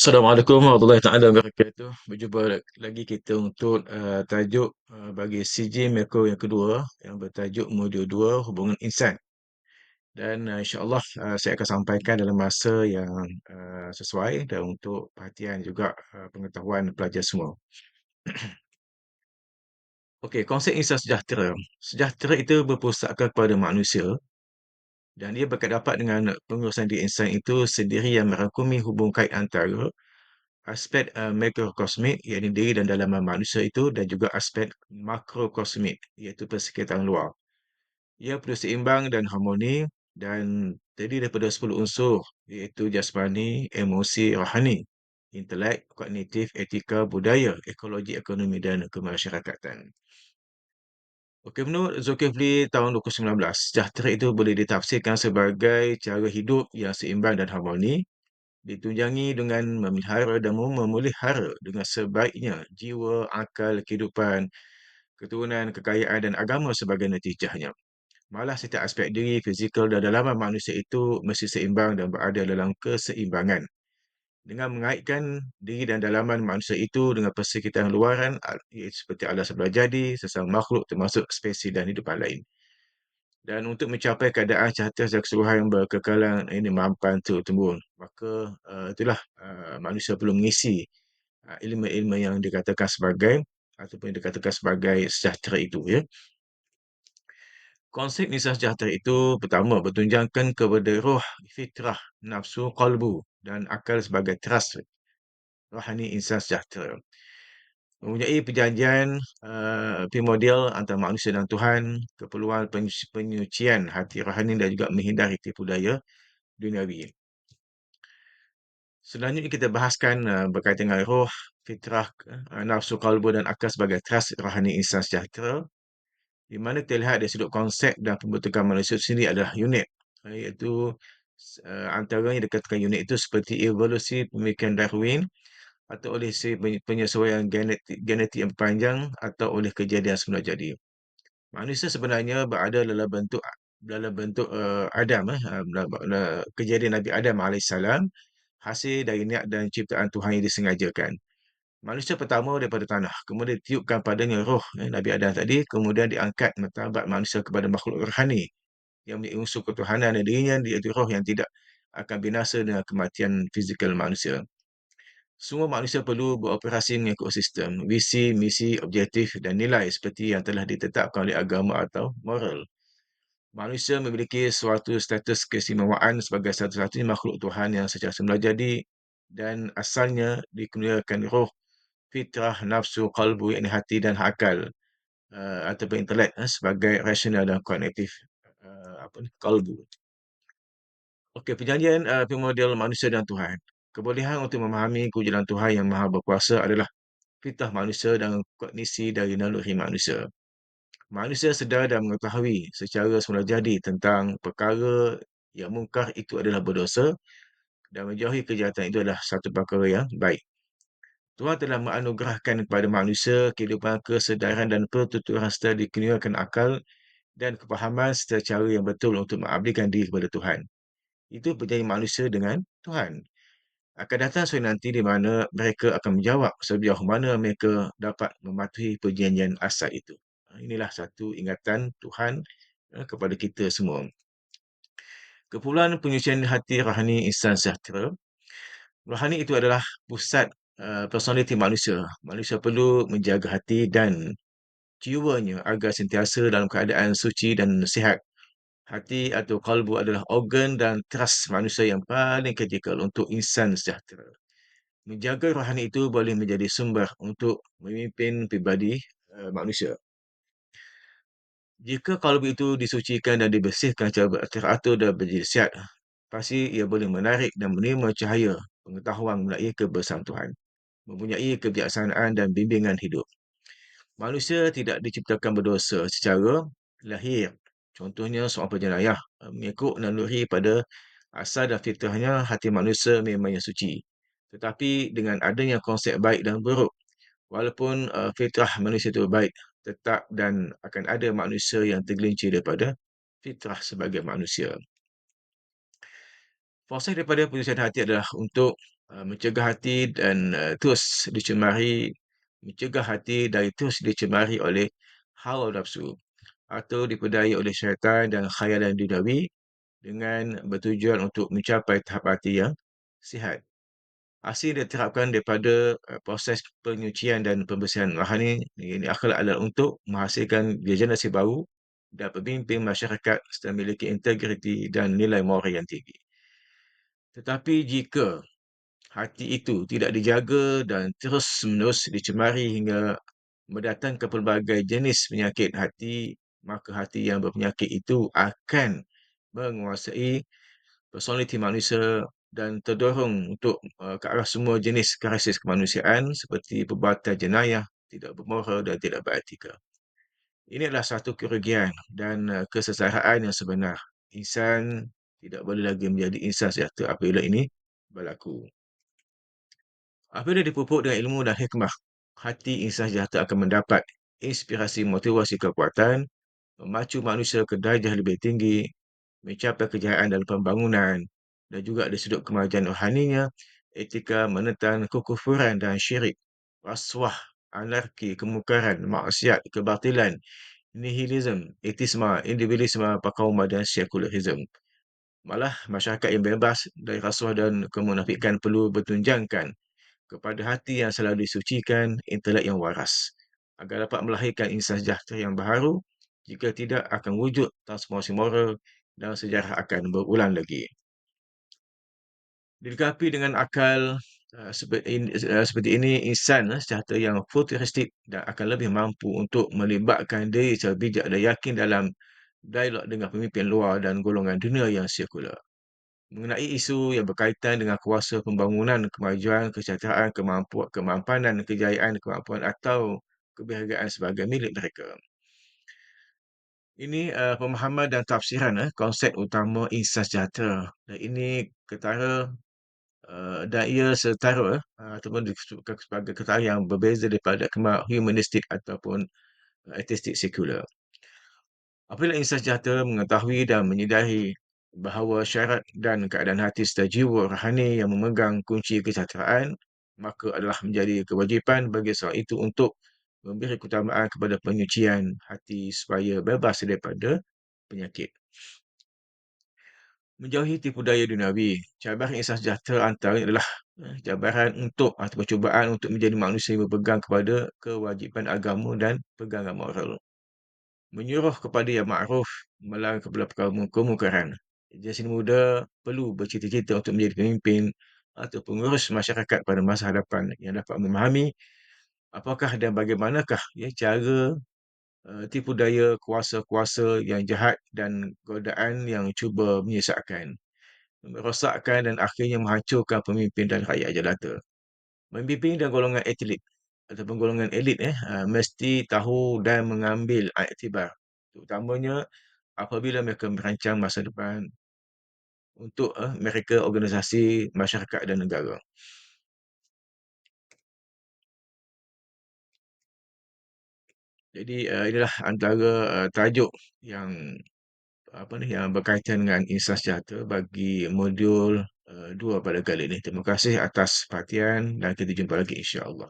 Assalamualaikum warahmatullahi taala wabarakatuh. Berjumpa lagi kita untuk tajuk bagi CJ Meko yang kedua yang bertajuk Modul 2 Hubungan Insan. Dan insya-Allah saya akan sampaikan dalam masa yang sesuai dan untuk perhatian juga pengetahuan pelajar semua. Okey, konsep insan sejahtera. Sejahtera itu berpusatkan kepada manusia dan dia berkaitan dengan pengurusan diri insan itu sendiri yang merangkumi hubung kait antara aspek mikrokosmik iaitu diri dan dalaman manusia itu dan juga aspek makrokosmik iaitu persekitaran luar. Ia perlu seimbang dan harmoni dan terdiri daripada 10 unsur iaitu jasmani, emosi, rohani, intelek, kognitif, etika, budaya, ekologi, ekonomi dan kemasyarakatan. Okey, menurut Zulkifli tahun 2019, sejahtera itu boleh ditafsirkan sebagai cara hidup yang seimbang dan harmoni ditunjangi dengan memelihara dan memelihara dengan sebaiknya jiwa, akal, kehidupan, keturunan, kekayaan dan agama sebagai natijahnya. Malah setiap aspek diri, fizikal dan dalaman manusia itu mesti seimbang dan berada dalam keseimbangan. Dengan mengaitkan diri dan dalaman manusia itu dengan persekitaran luaran, iaitu seperti alam sebelah jadi, sesama makhluk termasuk spesies dan hidupan lain. Dan untuk mencapai keadaan sejahtera secara keseluruhan yang berkekalan ini mampan turut temurun. Maka itulah manusia perlu mengisi ilmu-ilmu yang dikatakan sebagai ataupun yang dikatakan sebagai sejahtera itu ya. Konsep insan sejahtera itu pertama bertunjangkan kepada roh, fitrah, nafsu, qalbu dan akal sebagai teras rohani insan sejahtera. Mempunyai perjanjian primordial antara manusia dan Tuhan, keperluan penyucian hati rohani dan juga menghindari tipu daya duniawi. Selanjutnya kita bahaskan berkaitan dengan roh, fitrah, nafsu, kalbu dan akal sebagai teras rohani insan sejahtera, di mana terlihat dari sudut konsep dan pembentukan manusia sendiri adalah unik, iaitu antaranya dikatakan unik itu seperti evolusi pemikiran Darwin atau oleh si penyesuaian genetik yang panjang atau oleh kejadian semula jadi. Manusia sebenarnya berada dalam bentuk Adam kejadian Nabi Adam alaihissalam hasil dari niat dan ciptaan Tuhan yang disengajakan. Manusia pertama daripada tanah, kemudian ditiupkan padanya roh Nabi Adam tadi, kemudian diangkat martabat manusia kepada makhluk rohani yang memiliki unsur ketuhanan dan dirinya iaitu roh yang tidak akan binasa dengan kematian fizikal manusia. Semua manusia perlu beroperasi mengikut sistem, visi, misi, objektif dan nilai seperti yang telah ditetapkan oleh agama atau moral. Manusia memiliki suatu status keistimewaan sebagai satu-satunya makhluk Tuhan yang secara semula jadi dan asalnya dikurniakan roh, fitrah, nafsu, qalbu, yakni hati dan akal ataupun intelek sebagai rasional dan kognitif qalbu. Okey, perjanjian primordial manusia dan Tuhan. Kebolehan untuk memahami kewujudan Tuhan yang Maha Berkuasa adalah fitrah manusia dan kognisi dari naluri manusia. Manusia sedar dan mengetahui secara semula jadi tentang perkara yang mungkar itu adalah berdosa dan menjauhi kejahatan itu adalah satu perkara yang baik. Tuhan telah menganugerahkan kepada manusia kehidupan kesedaran dan pertuturan serta dikurniakan akal dan kepahaman serta cara yang betul untuk mengabdikan diri kepada Tuhan. Itu perjanjian manusia dengan Tuhan. Akan datang suatu nanti di mana mereka akan menjawab sejauh mana mereka dapat mematuhi perjanjian asal itu. Inilah satu ingatan Tuhan kepada kita semua. Keperluan penyucian hati rohani insan sejahtera. Rohani itu adalah pusat personaliti manusia. Manusia perlu menjaga hati dan jiwanya agar sentiasa dalam keadaan suci dan sihat. Hati atau kalbu adalah organ dan teras manusia yang paling kritikal untuk insan sejahtera. Menjaga rohani itu boleh menjadi sumber untuk memimpin pribadi manusia. Jika kalbu itu disucikan dan dibersihkan secara teratur dan berjisiat, pasti ia boleh menarik dan menerima cahaya pengetahuan melalui kebersamaan Tuhan, mempunyai kebijaksanaan dan bimbingan hidup. Manusia tidak diciptakan berdosa secara lahir. Contohnya seorang penjenayah mengikut naluri pada asal dan fitrahnya hati manusia memangnya suci. Tetapi dengan adanya konsep baik dan buruk, walaupun fitrah manusia itu baik, tetap dan akan ada manusia yang tergelincir daripada fitrah sebagai manusia. Proses daripada penyucian hati adalah untuk mencegah hati dan terus dicemari mencegah hati dari terus dicemari oleh hawa nafsu atau dipedaya oleh syaitan dan khayalan duniawi dengan bertujuan untuk mencapai tahap hati yang sihat. Hasil diterapkan daripada proses penyucian dan pembersihan rohani ini akhlak adalah untuk menghasilkan generasi baru dan pemimpin masyarakat serta memiliki integriti dan nilai moral yang tinggi. Tetapi jika hati itu tidak dijaga dan terus-menerus dicemari hingga mendatangkan pelbagai jenis penyakit hati, maka hati yang berpenyakit itu akan menguasai personaliti manusia dan terdorong untuk ke arah semua jenis krisis kemanusiaan seperti perbuatan jenayah, tidak bermoral dan tidak beretika. Ini adalah satu kerugian dan kesesaraan yang sebenar. Insan tidak boleh lagi menjadi insan sejahtera apabila ini berlaku. Apabila dipupuk dengan ilmu dan hikmah, hati insan sejahtera akan mendapat inspirasi motivasi kekuatan, memacu manusia ke darjah lebih tinggi, mencapai kejayaan dalam pembangunan dan juga dari sudut kemajuan rohaninya, etika menentang kekufuran dan syirik, rasuah, anarki, kemungkaran, maksiat, kebatilan, nihilisme, etisme, individualisme, pakauman dan sekularisme. Malah masyarakat yang bebas dari rasuah dan kemunafikan perlu bertunjangkan kepada hati yang selalu disucikan, intelek yang waras, agar dapat melahirkan insan sejahtera yang baharu. Jika tidak, akan wujud transformasi moral dan sejarah akan berulang lagi. Dilengkapi dengan akal seperti ini, insan sejahtera yang futuristik dan akan lebih mampu untuk melibatkan diri secara bijak dan yakin dalam dialog dengan pemimpin luar dan golongan dunia yang sekular. Mengenai isu yang berkaitan dengan kuasa pembangunan, kemajuan, kesejahteraan, kemampanan, kejayaan, kemampuan atau kebahagiaan sebagai milik mereka. Ini pemahaman dan tafsiran konsep utama insan sejahtera. Dan ini ketara dan ia setara ataupun disebutkan sebagai ketara yang berbeza daripada akhlak humanistik ataupun ateistik sekular. Apabila insan sejahtera mengetahui dan menyedari bahawa syarat dan keadaan hati serta jiwa rohani yang memegang kunci kesejahteraan, maka adalah menjadi kewajipan bagi seorang itu untuk memberi keutamaan kepada penyucian hati supaya bebas daripada penyakit. Menjauhi tipu daya duniawi. Cabaran insan sejahtera antaranya adalah cabaran untuk atau percubaan untuk menjadi manusia yang berpegang kepada kewajipan agama dan pegangan moral. Menyuruh kepada yang ma'ruf, melarang kepada perkara kemungkaran. Generasi muda perlu bercita-cita untuk menjadi pemimpin atau pengurus masyarakat pada masa hadapan yang dapat memahami apakah dan bagaimanakah cara tipu daya kuasa-kuasa yang jahat dan godaan yang cuba menyesatkan, merosakkan dan akhirnya menghancurkan pemimpin dan rakyat jelata. Pemimpin dan golongan atlet ataupun golongan elit mesti tahu dan mengambil iktibar, terutamanya apabila mereka merancang masa depan untuk mereka, organisasi, masyarakat dan negara. Jadi inilah antara tajuk yang apa ni yang berkaitan dengan insan sejahtera bagi modul 2 pada kali ini. Terima kasih atas perhatian dan kita jumpa lagi insya-Allah.